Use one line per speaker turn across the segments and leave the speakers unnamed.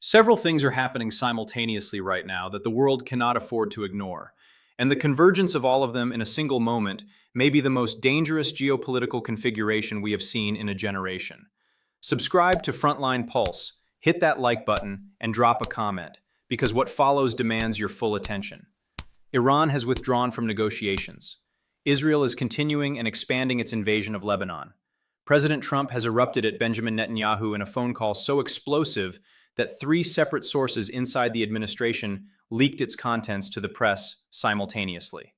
Several things are happening simultaneously right now that the world cannot afford to ignore, and the convergence of all of them in a single moment may be the most dangerous geopolitical configuration we have seen in a generation. Subscribe to Frontline Pulse, hit that like button, and drop a comment, because what follows demands your full attention. Iran has withdrawn from negotiations. Israel is continuing and expanding its invasion of Lebanon. President Trump has erupted at Benjamin Netanyahu in a phone call so explosive that three separate sources inside the administration leaked its contents to the press simultaneously.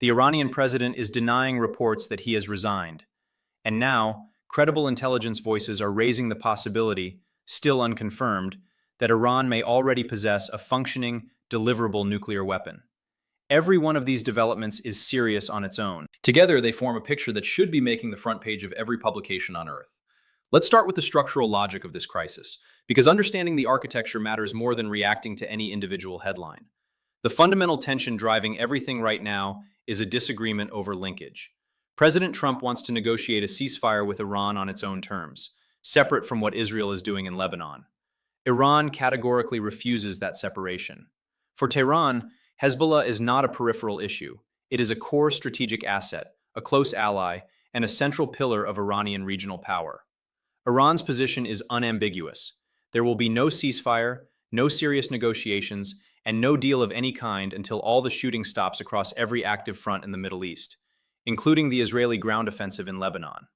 The Iranian president is denying reports that he has resigned. And now, credible intelligence voices are raising the possibility, still unconfirmed, that Iran may already possess a functioning, deliverable nuclear weapon. Every one of these developments is serious on its own.
Together, they form a picture that should be making the front page of every publication on Earth. Let's start with the structural logic of this crisis, because understanding the architecture matters more than reacting to any individual headline. The fundamental tension driving everything right now is a disagreement over linkage. President Trump wants to negotiate a ceasefire with Iran on its own terms, separate from what Israel is doing in Lebanon. Iran categorically refuses that separation. For Tehran, Hezbollah is not a peripheral issue. It is a core strategic asset, a close ally, and a central pillar of Iranian regional power. Iran's position is unambiguous. There will be no ceasefire, no serious negotiations, and no deal of any kind until all the shooting stops across every active front in the Middle East, including the Israeli ground offensive in Lebanon.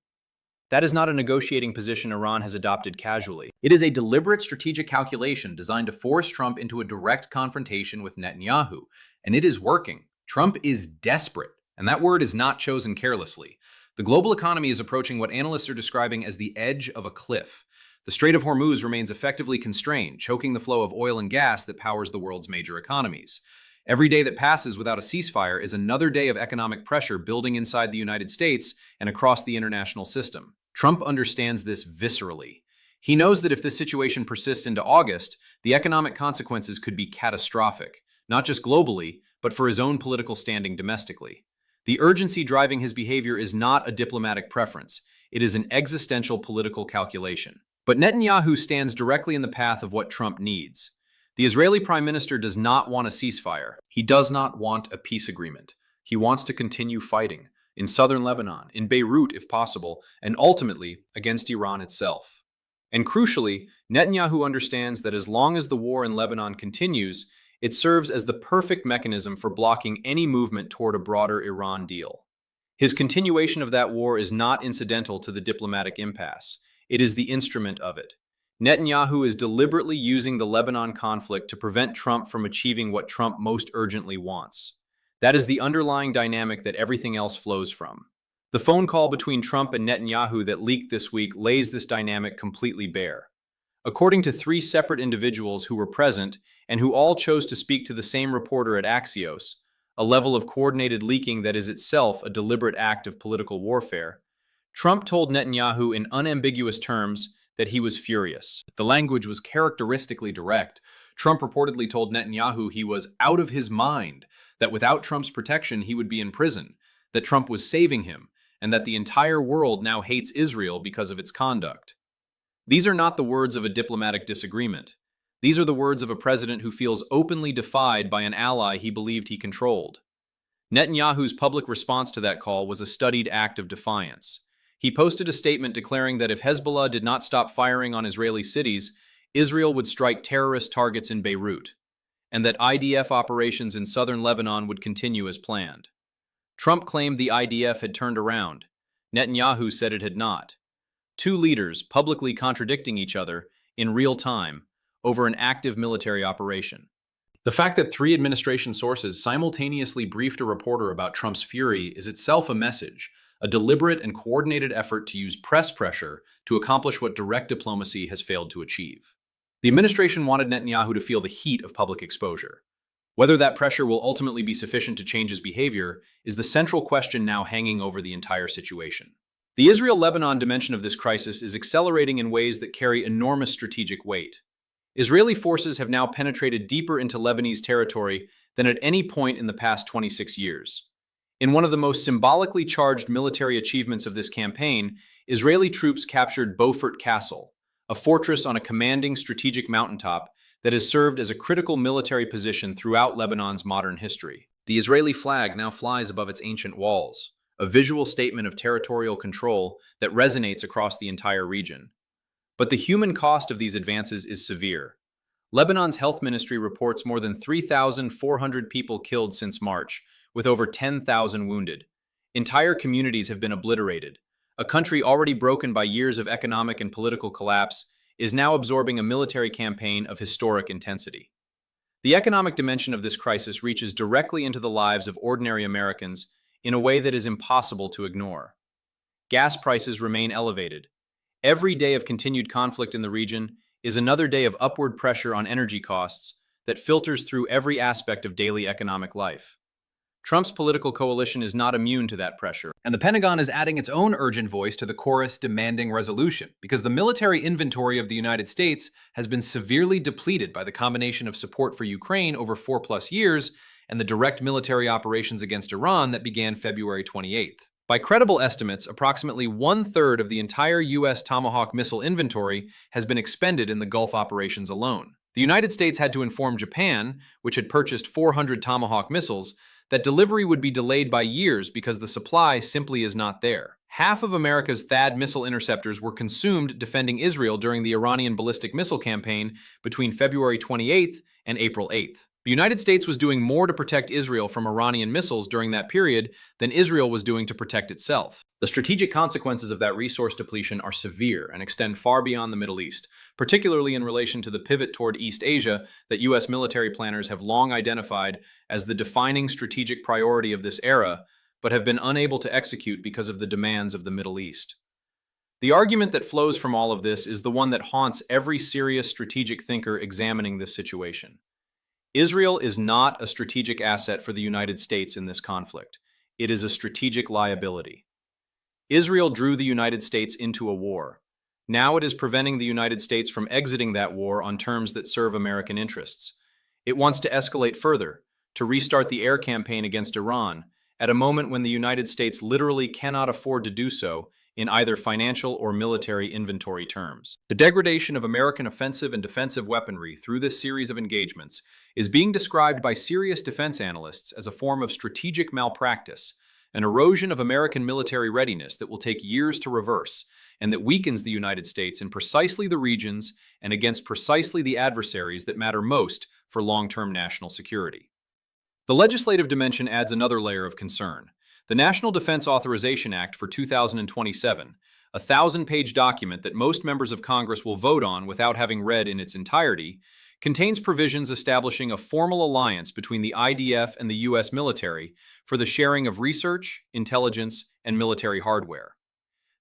That is not a negotiating position Iran has adopted casually.
It is a deliberate strategic calculation designed to force Trump into a direct confrontation with Netanyahu, and it is working. Trump is desperate, and that word is not chosen carelessly. The global economy is approaching what analysts are describing as the edge of a cliff. The Strait of Hormuz remains effectively constrained, choking the flow of oil and gas that powers the world's major economies. Every day that passes without a ceasefire is another day of economic pressure building inside the United States and across the international system. Trump understands this viscerally. He knows that if this situation persists into August, the economic consequences could be catastrophic, not just globally, but for his own political standing domestically. The urgency driving his behavior is not a diplomatic preference. It is an existential political calculation. But Netanyahu stands directly in the path of what Trump needs. The Israeli prime minister does not want a ceasefire. He does not want a peace agreement. He wants to continue fighting in southern Lebanon, in Beirut if possible, and ultimately against Iran itself. And crucially, Netanyahu understands that as long as the war in Lebanon continues, it serves as the perfect mechanism for blocking any movement toward a broader Iran deal. His continuation of that war is not incidental to the diplomatic impasse. It is the instrument of it. Netanyahu is deliberately using the Lebanon conflict to prevent Trump from achieving what Trump most urgently wants. That is the underlying dynamic that everything else flows from. The phone call between Trump and Netanyahu that leaked this week lays this dynamic completely bare. According to three separate individuals who were present and who all chose to speak to the same reporter at Axios, a level of coordinated leaking that is itself a deliberate act of political warfare, Trump told Netanyahu in unambiguous terms that he was furious. The language was characteristically direct. Trump reportedly told Netanyahu he was out of his mind, that without Trump's protection he would be in prison, that Trump was saving him, and that the entire world now hates Israel because of its conduct. These are not the words of a diplomatic disagreement. These are the words of a president who feels openly defied by an ally he believed he controlled. Netanyahu's public response to that call was a studied act of defiance. He posted a statement declaring that if Hezbollah did not stop firing on Israeli cities, Israel would strike terrorist targets in Beirut, and that IDF operations in southern Lebanon would continue as planned. Trump claimed the IDF had turned around. Netanyahu said it had not. Two leaders publicly contradicting each other in real time over an active military operation. The fact that three administration sources simultaneously briefed a reporter about Trump's fury is itself a message, a deliberate and coordinated effort to use press pressure to accomplish what direct diplomacy has failed to achieve. The administration wanted Netanyahu to feel the heat of public exposure. Whether that pressure will ultimately be sufficient to change his behavior is the central question now hanging over the entire situation. The Israel-Lebanon dimension of this crisis is accelerating in ways that carry enormous strategic weight. Israeli forces have now penetrated deeper into Lebanese territory than at any point in the past 26 years. In one of the most symbolically charged military achievements of this campaign, Israeli troops captured Beaufort Castle,
a fortress on a commanding strategic mountaintop that has served as a critical military position throughout Lebanon's modern history.
The Israeli flag now flies above its ancient walls, a visual statement of territorial control that resonates across the entire region. But the human cost of these advances is severe. Lebanon's health ministry reports more than 3,400 people killed since March, with over 10,000 wounded. Entire communities have been obliterated. A country already broken by years of economic and political collapse is now absorbing a military campaign of historic intensity. The economic dimension of this crisis reaches directly into the lives of ordinary Americans in a way that is impossible to ignore. Gas prices remain elevated. Every day of continued conflict in the region is another day of upward pressure on energy costs that filters through every aspect of daily economic life. Trump's political coalition is not immune to that pressure,
And the Pentagon is adding its own urgent voice to the chorus demanding resolution, because the military inventory of the United States has been severely depleted by the combination of support for Ukraine over 4+ years and the direct military operations against Iran that began February 28th. By credible estimates, approximately 1/3 of the entire U.S. Tomahawk missile inventory has been expended in the Gulf operations alone. The United States had to inform Japan, which had purchased 400 Tomahawk missiles, that delivery would be delayed by years because the supply simply is not there. Half of America's THAAD missile interceptors were consumed defending Israel during the Iranian ballistic missile campaign between February 28th and April 8th. The United States was doing more to protect Israel from Iranian missiles during that period than Israel was doing to protect itself.
The strategic consequences of that resource depletion are severe and extend far beyond the Middle East, particularly in relation to the pivot toward East Asia that U.S. military planners have long identified as the defining strategic priority of this era, but have been unable to execute because of the demands of the Middle East. The argument that flows from all of this is the one that haunts every serious strategic thinker examining this situation. Israel is not a strategic asset for the United States in this conflict. It is a strategic liability. Israel drew the United States into a war. Now it is preventing the United States from exiting that war on terms that serve American interests. It wants to escalate further, to restart the air campaign against Iran, at a moment when the United States literally cannot afford to do so in either financial or military inventory terms. The degradation of American offensive and defensive weaponry through this series of engagements is being described by serious defense analysts as a form of strategic malpractice, an erosion of American military readiness that will take years to reverse, and that weakens the United States in precisely the regions and against precisely the adversaries that matter most for long-term national security. The legislative dimension adds another layer of concern. The National Defense Authorization Act for 2027, a 1,000-page document that most members of Congress will vote on without having read in its entirety, contains provisions establishing a formal alliance between the IDF and the U.S. military for the sharing of research, intelligence, and military hardware.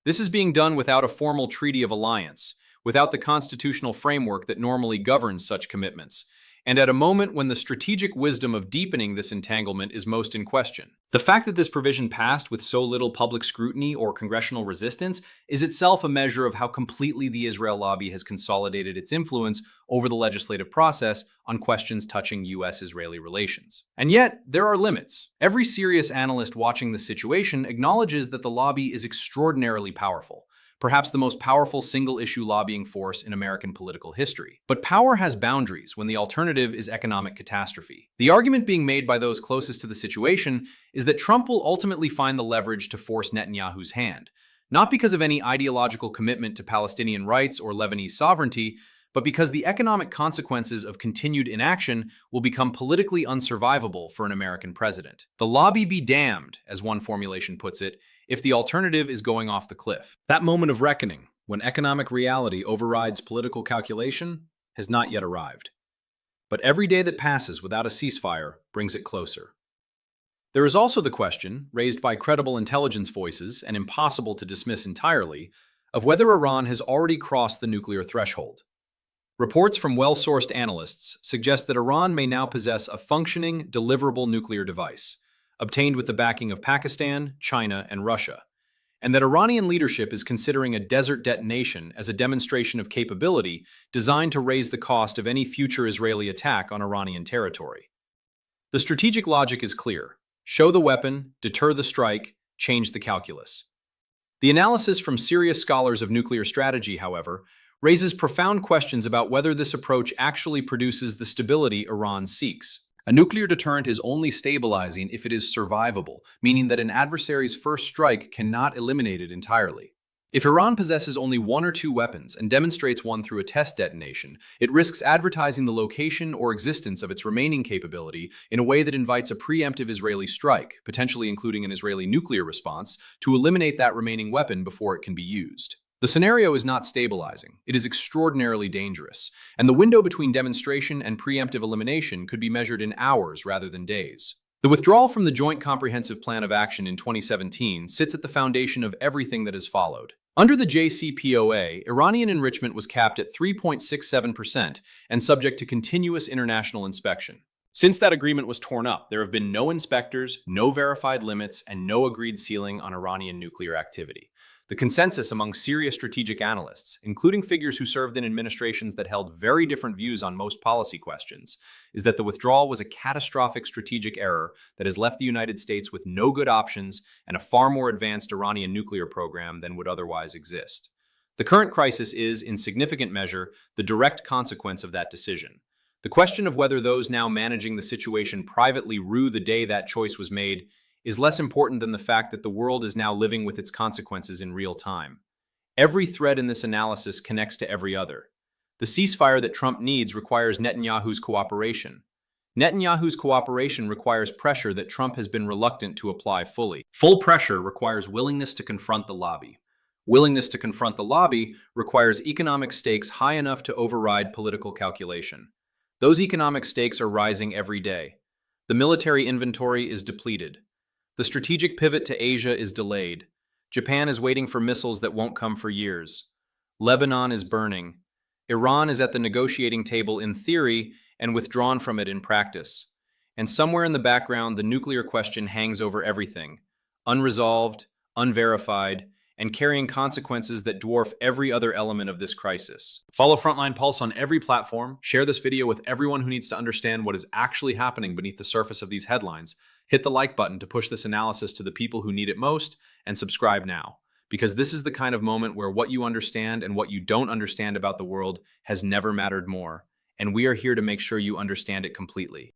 This is being done without a formal treaty of alliance, without the constitutional framework that normally governs such commitments, and at a moment when the strategic wisdom of deepening this entanglement is most in question. The fact that this provision passed with so little public scrutiny or congressional resistance is itself a measure of how completely the Israel lobby has consolidated its influence over the legislative process on questions touching U.S.-Israeli relations. And yet, there are limits. Every serious analyst watching the situation acknowledges that the lobby is extraordinarily powerful, perhaps the most powerful single-issue lobbying force in American political history. But power has boundaries when the alternative is economic catastrophe. The argument being made by those closest to the situation is that Trump will ultimately find the leverage to force Netanyahu's hand, not because of any ideological commitment to Palestinian rights or Lebanese sovereignty, but because the economic consequences of continued inaction will become politically unsurvivable for an American president. The lobby be damned, as one formulation puts it, if the alternative is going off the cliff.
That moment of reckoning, when economic reality overrides political calculation, has not yet arrived. But every day that passes without a ceasefire brings it closer. There is also the question, raised by credible intelligence voices and impossible to dismiss entirely, of whether Iran has already crossed the nuclear threshold. Reports from well-sourced analysts suggest that Iran may now possess a functioning, deliverable nuclear device, obtained with the backing of Pakistan, China, and Russia, and that Iranian leadership is considering a desert detonation as a demonstration of capability designed to raise the cost of any future Israeli attack on Iranian territory. The strategic logic is clear. Show the weapon, deter the strike, change the calculus. The analysis from serious scholars of nuclear strategy, however,
raises profound questions about whether this approach actually produces the stability Iran seeks.
A nuclear deterrent is only stabilizing if it is survivable, meaning that an adversary's first strike cannot eliminate it entirely. If Iran possesses only one or two weapons and demonstrates one through a test detonation, it risks advertising the location or existence of its remaining capability in a way that invites a preemptive Israeli strike, potentially including an Israeli nuclear response, to eliminate that remaining weapon before it can be used. The scenario is not stabilizing. It is extraordinarily dangerous, and the window between demonstration and preemptive elimination could be measured in hours rather than days. The withdrawal from the Joint Comprehensive Plan of Action in 2017 sits at the foundation of everything that has followed. Under the JCPOA, Iranian enrichment was capped at 3.67% and subject to continuous international inspection. Since that agreement was torn up, there have been no inspectors, no verified limits, and no agreed ceiling on Iranian nuclear activity. The consensus among serious strategic analysts, including figures who served in administrations that held very different views on most policy questions, is that the withdrawal was a catastrophic strategic error that has left the United States with no good options and a far more advanced Iranian nuclear program than would otherwise exist. The current crisis is, in significant measure, the direct consequence of that decision. The question of whether those now managing the situation privately rue the day that choice was made is less important than the fact that the world is now living with its consequences in real time. Every thread in this analysis connects to every other. The ceasefire that Trump needs requires Netanyahu's cooperation. Netanyahu's cooperation requires pressure that Trump has been reluctant to apply fully. Full pressure requires willingness to confront the lobby. Willingness to confront the lobby requires economic stakes high enough to override political calculation. Those economic stakes are rising every day. The military inventory is depleted. The strategic pivot to Asia is delayed. Japan is waiting for missiles that won't come for years. Lebanon is burning. Iran is at the negotiating table in theory and withdrawn from it in practice. And somewhere in the background, the nuclear question hangs over everything, unresolved, unverified, and carrying consequences that dwarf every other element of this crisis.
Follow Frontline Pulse on every platform. Share this video with everyone who needs to understand what is actually happening beneath the surface of these headlines. Hit the like button to push this analysis to the people who need it most, and subscribe now. Because this is the kind of moment where what you understand and what you don't understand about the world has never mattered more. And we are here to make sure you understand it completely.